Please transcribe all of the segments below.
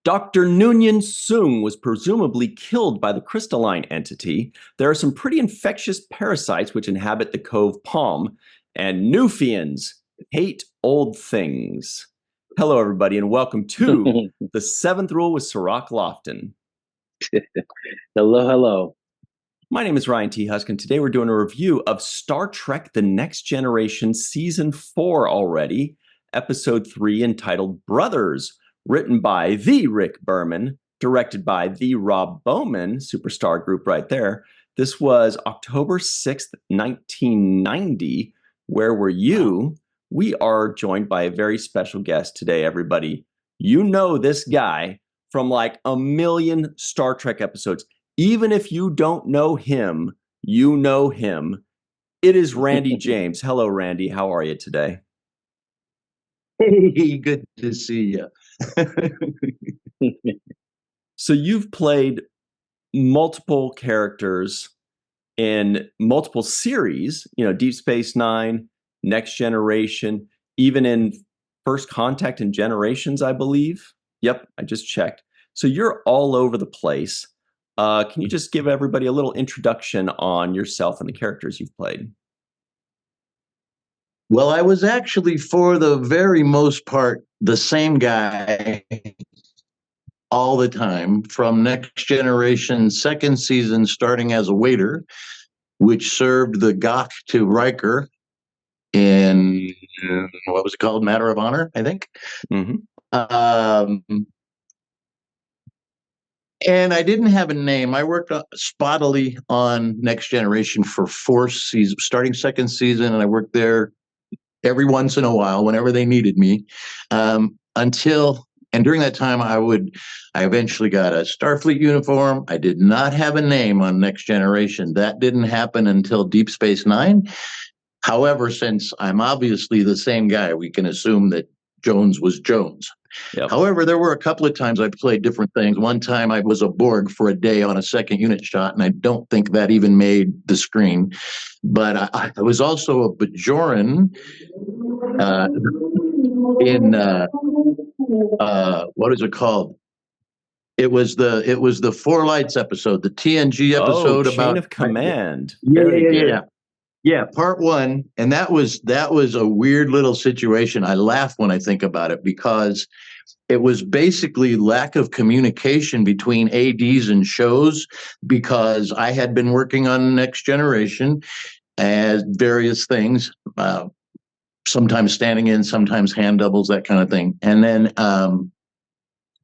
Dr. Noonien Soong was presumably killed by the crystalline entity. There are some pretty infectious parasites which inhabit the Cove Palm, and Newfians hate old things. Hello, everybody, and welcome to The Seventh Rule with Sirach Lofton. Hello, hello. My name is Ryan T. Husk, and today we're doing a review of Star Trek The Next Generation Season 4 already, Episode 3, entitled Brothers, written by the Rick Berman, directed by the Rob Bowman, superstar group right there. This was October 6th, 1990. Where were you? Wow. We are joined by a very special guest today, everybody. You know this guy from like a million Star Trek episodes. Even if you don't know him, you know him. It is Randy James. Hello, Randy. How are you today? Hey, good to see you. So you've played multiple characters in multiple series, Deep Space Nine, Next Generation, even in First Contact and Generations, I believe. Yep, I just checked. So you're all over the place. Can you just give everybody a little introduction on yourself and the characters you've played? Well, I was actually, for the very most part, the same guy all the time, from Next Generation second season, starting as a waiter, which served the Gok to Riker in, what was it called? Matter of Honor, I think. Mm-hmm. And I didn't have a name. I worked spottily on Next Generation for 4 seasons, starting second season, and I worked there every once in a while whenever they needed me. And during that time, I eventually got a Starfleet uniform. I did not have a name on Next Generation. That didn't happen until Deep Space Nine. However, since I'm obviously the same guy, we can assume that Jones was Jones. Yep. However, there were a couple of times I played different things. One time I was a Borg for a day on a second unit shot, and I don't think that even made the screen. But I was also a Bajoran in what is it called? It was the Four Lights episode, the TNG episode Chain about of Command. Yeah, part 1, and that was a weird little situation. I laugh when I think about it because it was basically lack of communication between ADs and shows, because I had been working on Next Generation as various things, sometimes standing in, sometimes hand doubles, that kind of thing. And then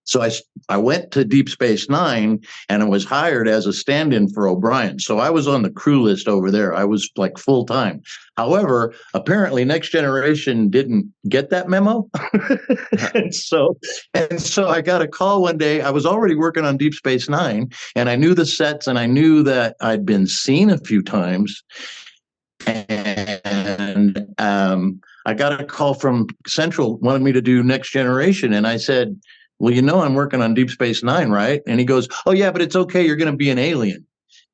so I went to Deep Space Nine, and I was hired as a stand-in for O'Brien. So I was on the crew list over there. I was like full-time. However, apparently Next Generation didn't get that memo. and so I got a call one day. I was already working on Deep Space Nine, and I knew the sets, and I knew that I'd been seen a few times. And I got a call from Central, wanted me to do Next Generation, and I said, well, I'm working on Deep Space Nine, right? And he goes, oh, yeah, but it's okay. You're going to be an alien.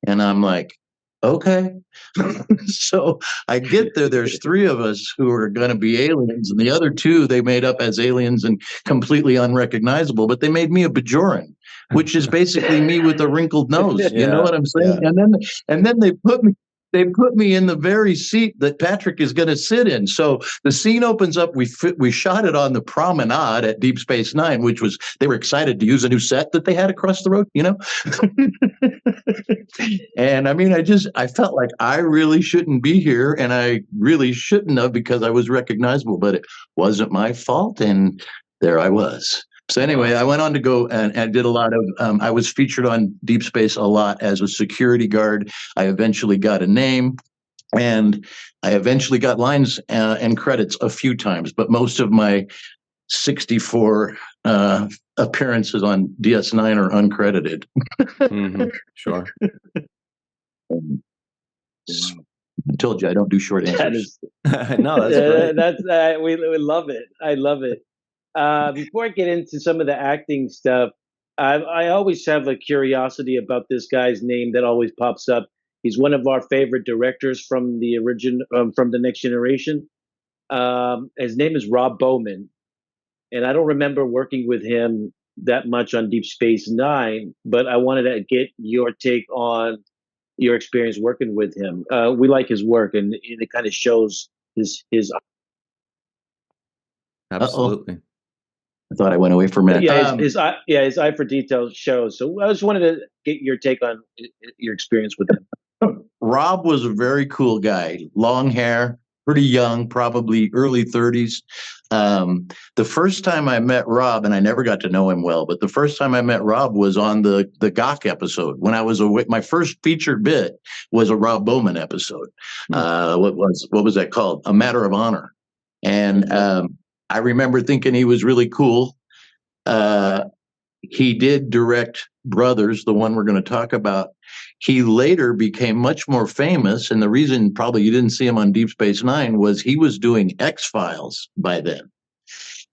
And I'm like, okay. So I get there. There's 3 of us who are going to be aliens. And the other 2, they made up as aliens and completely unrecognizable. But they made me a Bajoran, which is basically me with a wrinkled nose. Yeah, you know what I'm saying? Yeah. And then they put me in the very seat that Patrick is going to sit in. So the scene opens up. We shot it on the promenade at Deep Space Nine, which was, they were excited to use a new set that they had across the road, And I mean, I felt like I really shouldn't be here, and I really shouldn't have, because I was recognizable, but it wasn't my fault. And there I was. So anyway, I went on to go and I did a lot of, I was featured on Deep Space a lot as a security guard. I eventually got a name, and I eventually got lines and credits a few times, but most of my 64 appearances on DS9 are uncredited. Mm-hmm. Sure. I told you I don't do short answers. No, that's great. We love it. I love it. Before I get into some of the acting stuff, I always have a curiosity about this guy's name that always pops up. He's one of our favorite directors from the from the Next Generation. His name is Rob Bowman, and I don't remember working with him that much on Deep Space Nine, but I wanted to get your take on your experience working with him. We like his work, and it kind of shows his. Absolutely. I thought I went away for a minute. His eye for detail shows. So I just wanted to get your take on your experience with him. Rob was a very cool guy, long hair, pretty young, probably early 30s. The first time I met Rob, and I never got to know him well, but the first time I met Rob was on the Gawk episode when I was away. My first featured bit was a Rob Bowman episode. What was that called? A Matter of Honor. And I remember thinking he was really cool. He did direct Brothers, the one we're going to talk about. He later became much more famous, and the reason probably you didn't see him on Deep Space Nine was he was doing X-Files by then.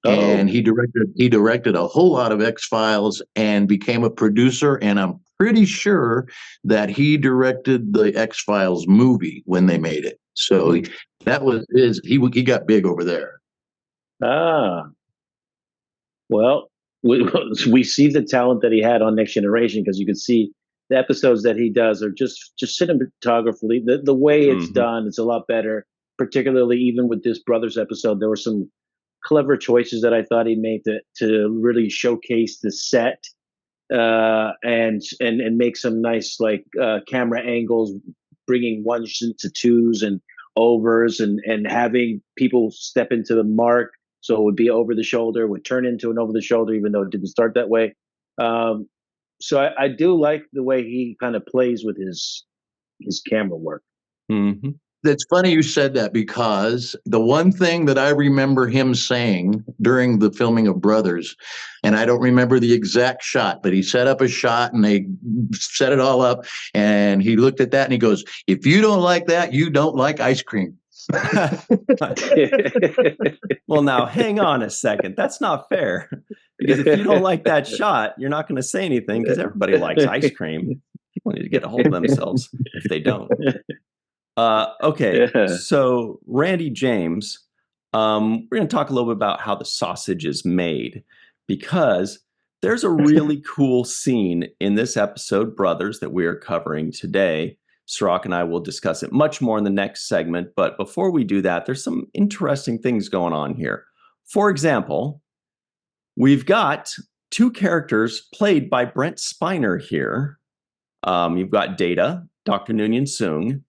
And he directed a whole lot of X-Files and became a producer, and I'm pretty sure that he directed the X-Files movie when they made it. So that was he got big over there. Well, we see the talent that he had on Next Generation, because you can see the episodes that he does are just cinematographically, the way it's done, it's a lot better. Particularly even with this Brothers episode, there were some clever choices that I thought he made to really showcase the set and make some nice camera angles, bringing ones into twos and overs, and having people step into the mark. So it would be over the shoulder, would turn into an over the shoulder, even though it didn't start that way. So I do like the way he kind of plays with his camera work. Mm-hmm. It's funny you said that, because the one thing that I remember him saying during the filming of Brothers, and I don't remember the exact shot, but he set up a shot and they set it all up, and he looked at that and he goes, "If you don't like that, you don't like ice cream." Well, now hang on a second. That's not fair. Because if you don't like that shot, you're not going to say anything, because everybody likes ice cream. People need to get a hold of themselves if they don't. Okay, so Randy James, we're going to talk a little bit about how the sausage is made, because there's a really cool scene in this episode, Brothers, that we are covering today. Sirach and I will discuss it much more in the next segment, but before we do that, there's some interesting things going on here. For example, we've got two characters played by Brent Spiner here. You've got Data, Dr. Noonien Soong,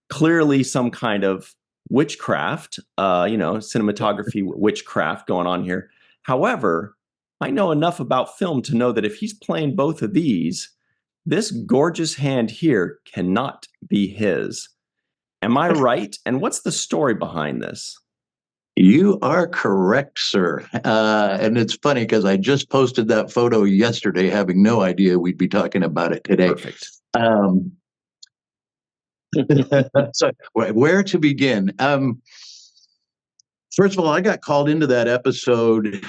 clearly some kind of witchcraft, cinematography witchcraft going on here. However, I know enough about film to know that if he's playing both of these, this gorgeous hand here cannot be his. Am I right? And what's the story behind this? You are correct, sir. And it's funny because I just posted that photo yesterday, having no idea we'd be talking about it today. Perfect. So where to begin? First of all, I got called into that episode.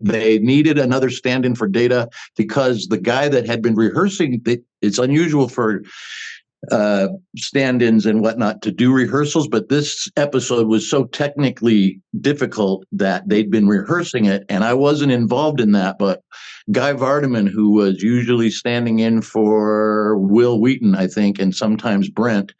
They needed another stand-in for Data because the guy that had been rehearsing, it's unusual for stand-ins and whatnot to do rehearsals, but this episode was so technically difficult that they'd been rehearsing it, and I wasn't involved in that, but Guy Vardaman, who was usually standing in for Will Wheaton, I think, and sometimes Brent,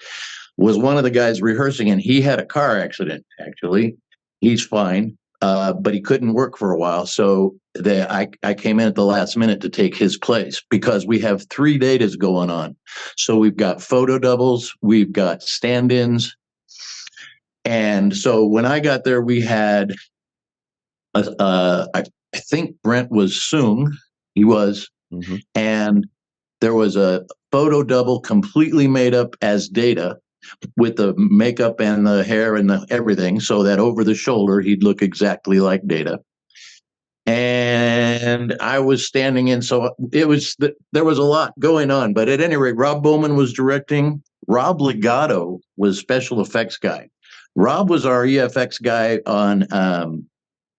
was one of the guys rehearsing, and he had a car accident, actually. He's fine. But he couldn't work for a while, so I came in at the last minute to take his place, because we have 3 datas going on. So we've got photo doubles, we've got stand-ins, and so when I got there, we had I think Brent was Soong, he was, and there was a photo double completely made up as Data, with the makeup and the hair and the everything, so that over the shoulder he'd look exactly like Data. And I was standing in, so there was a lot going on. But at any rate, Rob Bowman was directing. Rob Legato was special effects guy. Rob was our EFX guy on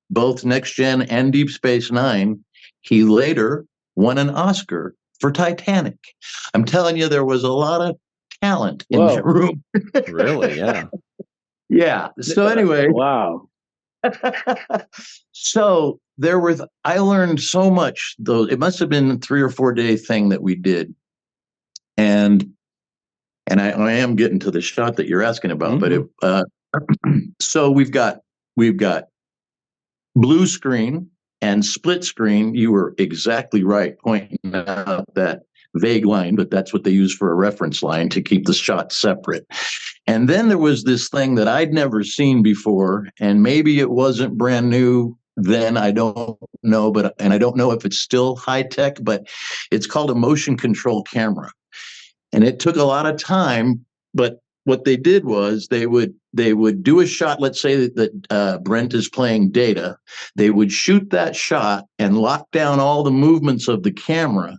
both Next Gen and Deep Space Nine. He later won an Oscar for Titanic. I'm telling you, there was a lot of talent in the room. Really? Yeah. Yeah. So anyway, wow. So I learned so much though. It must have been a 3 or 4 day thing that we did. And I am getting to the shot that you're asking about, but so we've got blue screen and split screen. You were exactly right pointing out that vague line, but that's what they use for a reference line to keep the shot separate. And then there was this thing that I'd never seen before, and maybe it wasn't brand new then, I don't know, and I don't know if it's still high tech, but it's called a motion control camera. And it took a lot of time, but what they did was they would do a shot. Let's say that Brent is playing Data. They would shoot that shot and lock down all the movements of the camera,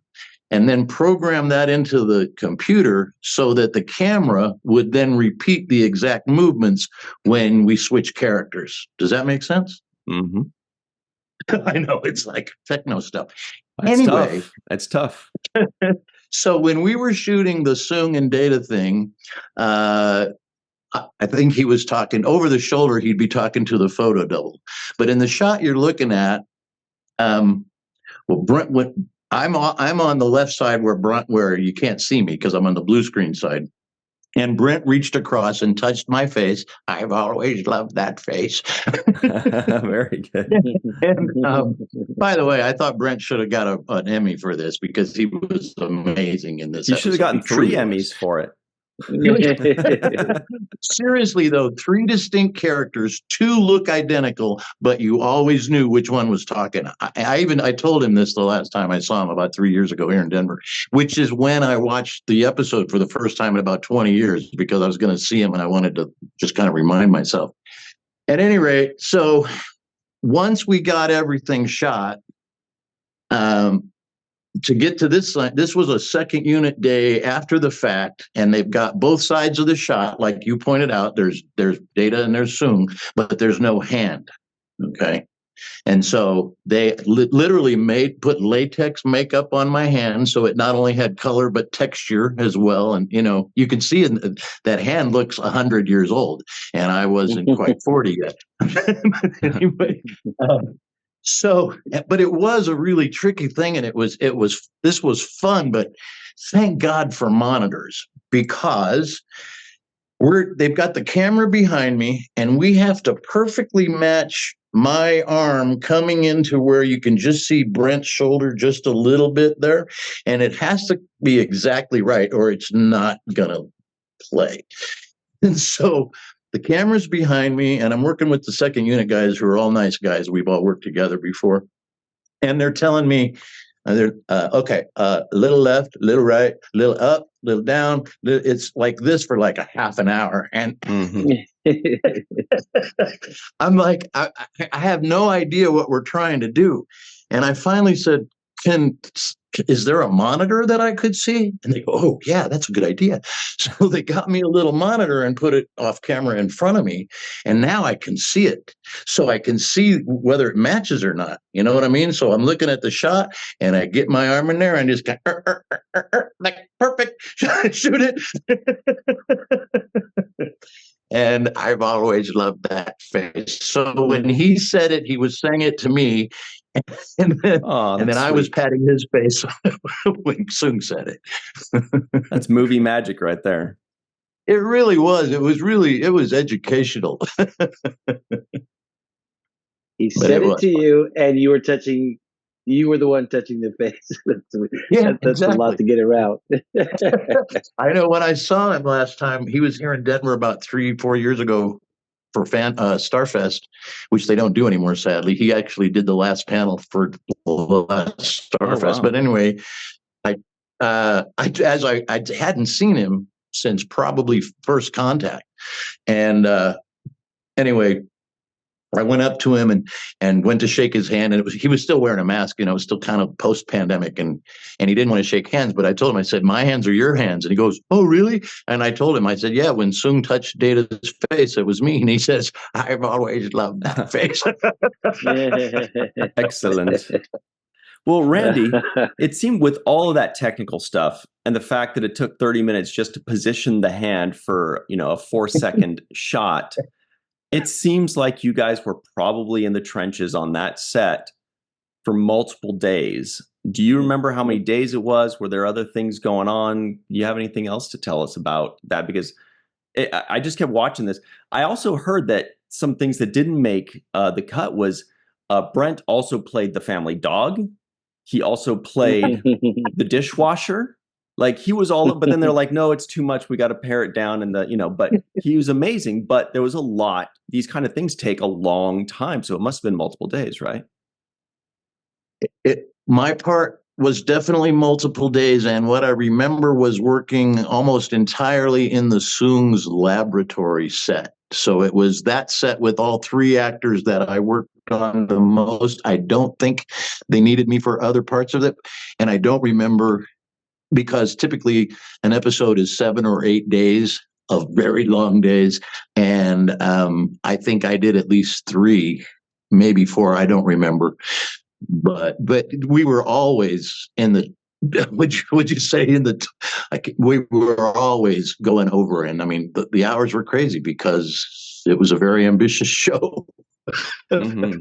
and then program that into the computer so that the camera would then repeat the exact movements when we switch characters. Does that make sense? Mm-hmm. I know, it's like techno stuff. That's tough. That's tough. So when we were shooting the Sung and Data thing, I think he was talking over the shoulder. He'd be talking to the photo double. But in the shot you're looking at, Brent went. I'm on the left side where you can't see me because I'm on the blue screen side. And Brent reached across and touched my face. I've always loved that face. Very good. And, by the way, I thought Brent should have got an Emmy for this because he was amazing in this. You should have gotten 3 Emmys for it. Seriously, though, 3 distinct characters, 2 look identical, but you always knew which one was talking. I told him this the last time I saw him about 3 years ago here in Denver, which is when I watched the episode for the first time in about 20 years because I was going to see him and I wanted to just kind of remind myself. At any rate, so once we got everything shot, to get to this side, this was a second unit day after the fact, and they've got both sides of the shot, like you pointed out. There's Data and there's Sung, but there's no hand. Okay, and so they literally put latex makeup on my hand, so it not only had color but texture as well. And you can see that hand looks 100 years old, and I wasn't quite 40 yet. Anyway. So, but it was a really tricky thing, and this was fun, but thank God for monitors because they've got the camera behind me, and we have to perfectly match my arm coming into where you can just see Brent's shoulder just a little bit there, and it has to be exactly right, or it's not gonna play. And so the camera's behind me, and I'm working with the second unit guys who are all nice guys. We've all worked together before. And they're telling me, okay, a little left, a little right, a little up, a little down. It's like this for like a half an hour. And I'm like, I have no idea what we're trying to do. And I finally said, is there a monitor that I could see? And they go, oh, yeah, that's a good idea. So they got me a little monitor and put it off camera in front of me. And now I can see it. So I can see whether it matches or not. You know what I mean? So I'm looking at the shot and I get my arm in there and just go, like, perfect, shoot it. And I've always loved that face. So when he said it, he was saying it to me. And then I was patting his face when Sung said it. That's movie magic right there. It really was. It was educational. He said it to you, and you were the one touching the face. That's exactly. A lot to get around. I know when I saw him last time, he was here in Denver about 3-4 years ago for Starfest, which they don't do anymore, sadly. He actually did the last panel for the last Starfest. Oh, wow. But anyway, I hadn't seen him since probably first contact. And anyway, I went up to him and went to shake his hand, and he was still wearing a mask. It was still kind of post-pandemic, and he didn't want to shake hands. But I told him, I said, my hands are your hands. And he goes, oh, really? And I told him, I said, yeah, when Sung touched Data's face, it was me. And he says, I've always loved that face. Excellent. Well, Randy, it seemed with all of that technical stuff and the fact that it took 30 minutes just to position the hand for, a 4-second shot, It seems like you guys were probably in the trenches on that set for multiple days. Do you remember how many days it was? Were there other things going on? Do you have anything else to tell us about that? Because I just kept watching this. I also heard that some things that didn't make the cut was Brent also played the family dog. He also played the dishwasher. Like he was all, but then they're like, no, it's too much. We got to pare it down. And but he was amazing. But there was a lot. These kind of things take a long time. So it must have been multiple days, right? My part was definitely multiple days, and what I remember was working almost entirely in the Soong's laboratory set. So it was that set with all three actors that I worked on the most. I don't think they needed me for other parts of it, and I don't remember, because typically an episode is 7 or 8 days of very long days, and I think I did at least 3, maybe 4. I don't remember. But we were always in the would you say in the like we were always going over, and I mean the hours were crazy because it was a very ambitious show. Mm-hmm.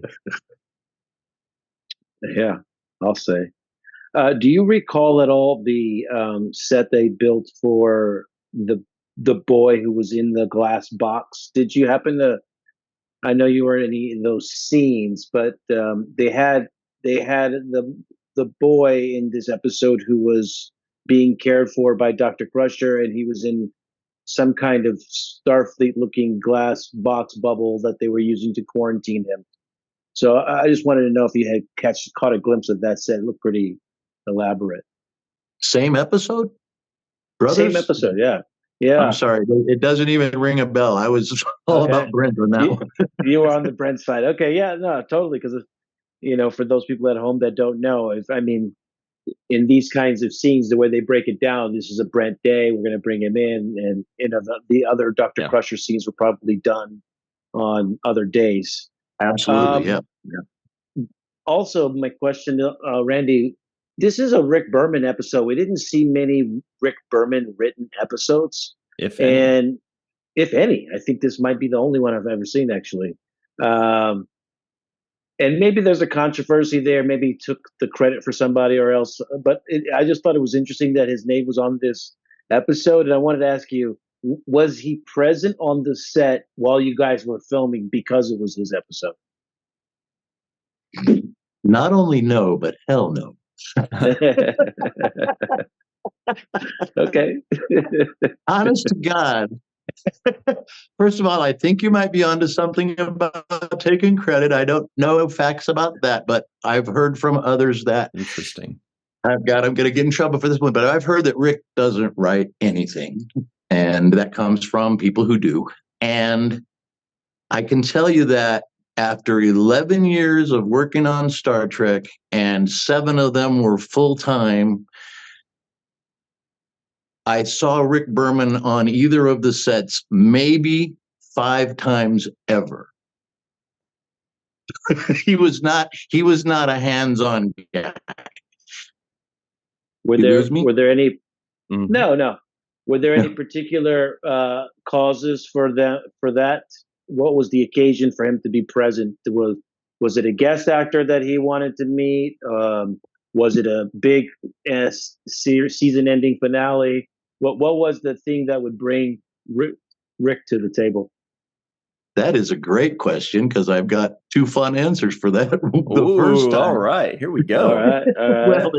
Yeah, I'll say. Do you recall at all the set they built for the boy who was in the glass box? Did you happen to? I know you weren't in any of those scenes, but they had the boy in this episode who was being cared for by Dr. Crusher, and he was in some kind of Starfleet-looking glass box bubble that they were using to quarantine him. So I just wanted to know if you had caught a glimpse of that set. It looked pretty elaborate. Same episode, brothers? Same episode, yeah. Yeah. I'm sorry, it doesn't even ring a bell. I was all about Brent on that one. You were on the Brent side. Okay, yeah, no, totally. Because for those people at home that don't know, in these kinds of scenes, the way they break it down, this is a Brent day. We're going to bring him in, and the other Dr. Crusher scenes were probably done on other days. Absolutely, yeah. Also, my question, Randy, this is a Rick Berman episode. We didn't see many Rick Berman written episodes, if any. I think this might be the only one I've ever seen, actually. And maybe there's a controversy there. Maybe he took the credit for somebody or else. But I just thought it was interesting that his name was on this episode. And I wanted to ask you, was he present on the set while you guys were filming because it was his episode? Not only no, but hell no. Okay. Honest to God. First of all, I think you might be onto something about taking credit. I don't know facts about that, but I've heard from others that. Interesting. I'm going to get in trouble for this one, but I've heard that Rick doesn't write anything, and that comes from people who do. And I can tell you that after 11 years of working on Star Trek, and 7 of them were full-time, I saw Rick Berman on either of the sets maybe 5 times ever. He was not a hands-on guy. Were there any? Mm-hmm. No. Were there any particular causes for that? What was the occasion for him to be present? Was it a guest actor that he wanted to meet? Was it a big season-ending finale? What was the thing that would bring Rick to the table? That is a great question, because I've got 2 fun answers for that. First time. All right, here we go. All right. Well,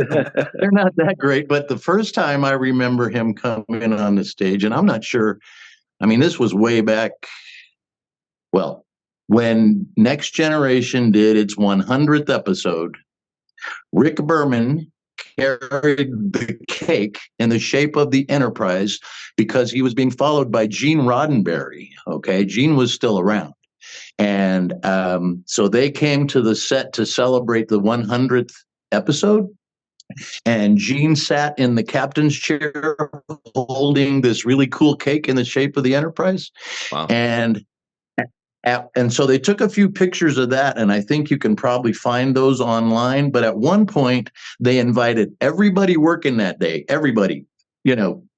they're not that great, but the first time I remember him coming on the stage, and I'm not sure, I mean, this was way back, well, when Next Generation did its 100th episode, Rick Berman carried the cake in the shape of the Enterprise because he was being followed by Gene Roddenberry. Okay, Gene was still around. And so they came to the set to celebrate the 100th episode. And Gene sat in the captain's chair holding this really cool cake in the shape of the Enterprise. Wow. And so they took a few pictures of that, and I think you can probably find those online. But at one point, they invited everybody working that day, everybody,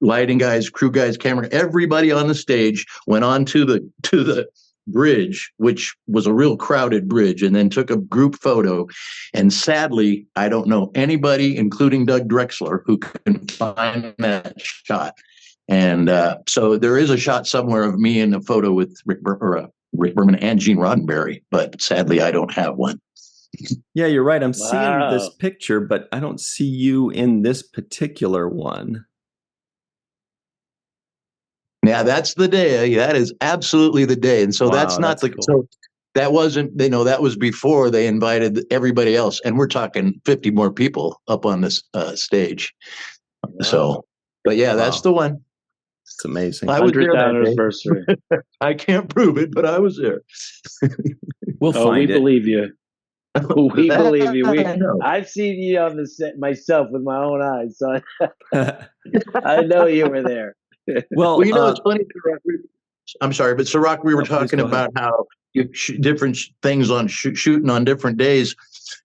lighting guys, crew guys, camera, everybody on the stage went on to the bridge, which was a real crowded bridge, and then took a group photo. And sadly, I don't know anybody, including Doug Drexler, who can find that shot. And so there is a shot somewhere of me in a photo with Rick Berman and Gene Roddenberry, but sadly, I don't have one. Yeah, you're right. I'm seeing this picture, but I don't see you in this particular one. Yeah, that's the day. That is absolutely the day. And so that's not the, cool. So that wasn't, that was before they invited everybody else. And we're talking 50 more people up on this stage. Wow. So, but yeah, that's the one. It's amazing. I was there that anniversary. I can't prove it, but I was there. We'll find it. We believe you. We believe you. I've seen you on the set myself with my own eyes, so I know you were there. Well, you know, it's funny. I'm sorry, but Sirach, we were talking about how different things on shooting on different days.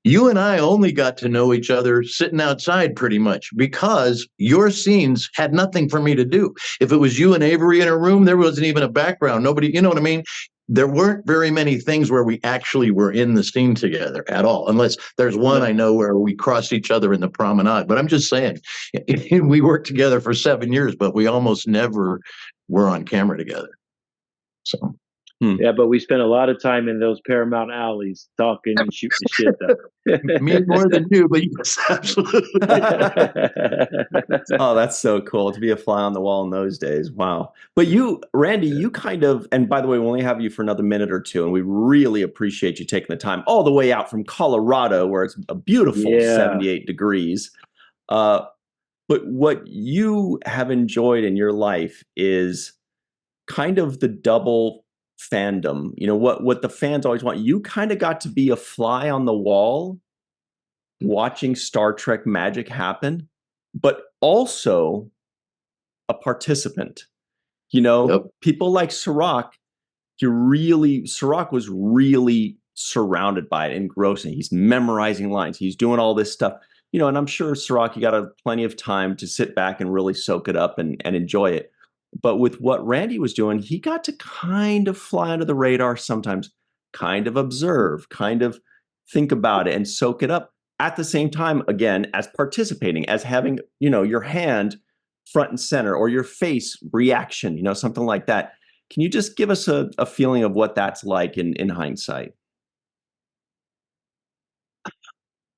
You and I only got to know each other sitting outside pretty much because your scenes had nothing for me to do. If it was you and Avery in a room, there wasn't even a background. Nobody, you know what I mean? There weren't very many things where we actually were in the scene together at all, unless there's one I know where we crossed each other in the promenade. But I'm just saying, we worked together for 7 years, but we almost never were on camera together. So. Yeah, but we spent a lot of time in those Paramount alleys talking and shooting the shit though. Me more than you, but yes, absolutely. Oh, that's so cool to be a fly on the wall in those days. Wow. But you, Randy, you kind of, and by the way, we only have you for another minute or two, and we really appreciate you taking the time all the way out from Colorado, where it's a beautiful 78 degrees. But what you have enjoyed in your life is kind of the double fandom. You know, what the fans always want. You kind of got to be a fly on the wall watching Star Trek magic happen, but also a participant. You know, people like Sirach, Sirach was really surrounded by it, engrossing. He's memorizing lines. He's doing all this stuff. You know, and I'm sure, Sirach, you got plenty of time to sit back and really soak it up and enjoy it. But with what Randy was doing, he got to kind of fly under the radar sometimes, kind of observe, kind of think about it and soak it up at the same time, again, as participating, as having, you know, your hand front and center or your face reaction, you know, something like that. Can you just give us a feeling of what that's like in hindsight?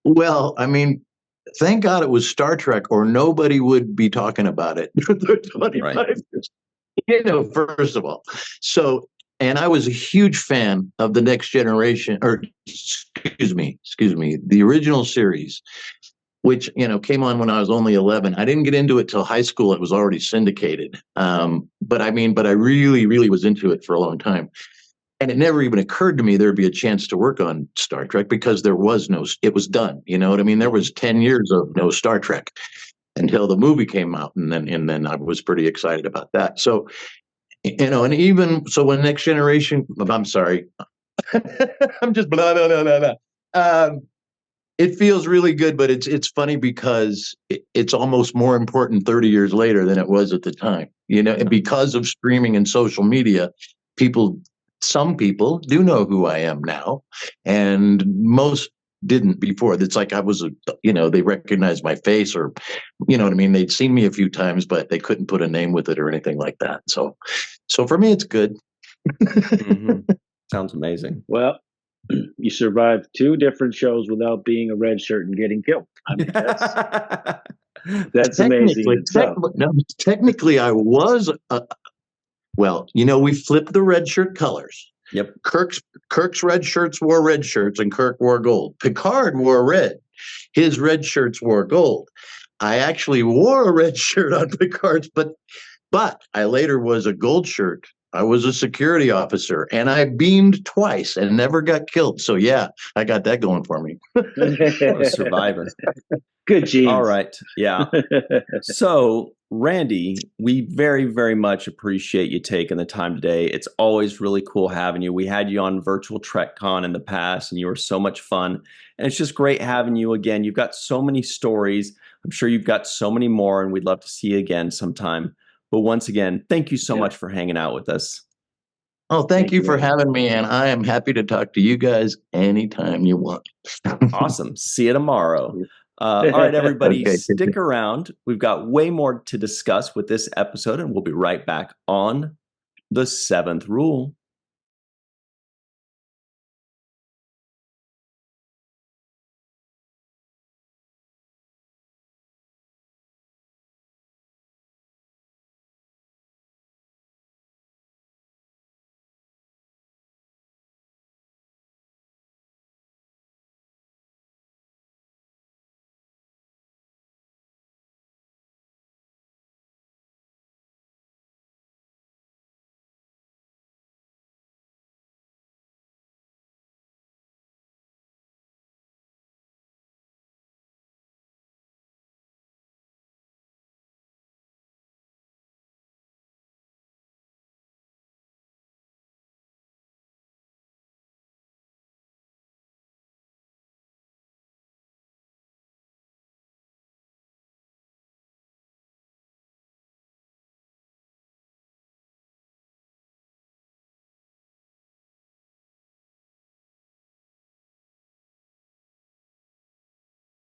Well, I mean, thank God it was Star Trek, or nobody would be talking about it for 25 years. You know, first of all. So, and I was a huge fan of The Next Generation, or excuse me, the original series, which, you know, came on when I was only 11. I didn't get into it till high school. It was already syndicated. But I really, really was into it for a long time. And it never even occurred to me there'd be a chance to work on Star Trek because it was done. You know what I mean? There was 10 years of no Star Trek until the movie came out. And then I was pretty excited about that. So, you know, and even so when Next Generation, I'm sorry, I'm just blah, blah, blah, blah, blah. It feels really good, but it's funny because it's almost more important 30 years later than it was at the time. You know, and because of streaming and social media, some people do know who I am now, and most didn't before. It's like I was, you know, they recognized my face, or, you know what I mean? They'd seen me a few times, but they couldn't put a name with it or anything like that. So for me, it's good. Sounds amazing. Well, you survived 2 different shows without being a red shirt and getting killed. I mean, that's amazing. Technically, I was well, you know, we flipped the red shirt colors. Yep. Kirk's red shirts wore red shirts and Kirk wore gold. Picard wore red. His red shirts wore gold. I actually wore a red shirt on Picard's, but I later was a gold shirt. I was a security officer, and I beamed twice and never got killed. So yeah, I got that going for me. What a survivor. Good genes. All right. Yeah. So, Randy, we very, very much appreciate you taking the time today. It's always really cool having you. We had you on Virtual TrekCon in the past, and you were so much fun. And it's just great having you again. You've got so many stories. I'm sure you've got so many more, and we'd love to see you again sometime. But once again, thank you so much for hanging out with us. Oh, thank you for having me, and I am happy to talk to you guys anytime you want. Awesome. See you tomorrow. All right, everybody, Okay. stick around. We've got way more to discuss with this episode, and we'll be right back on the seventh rule.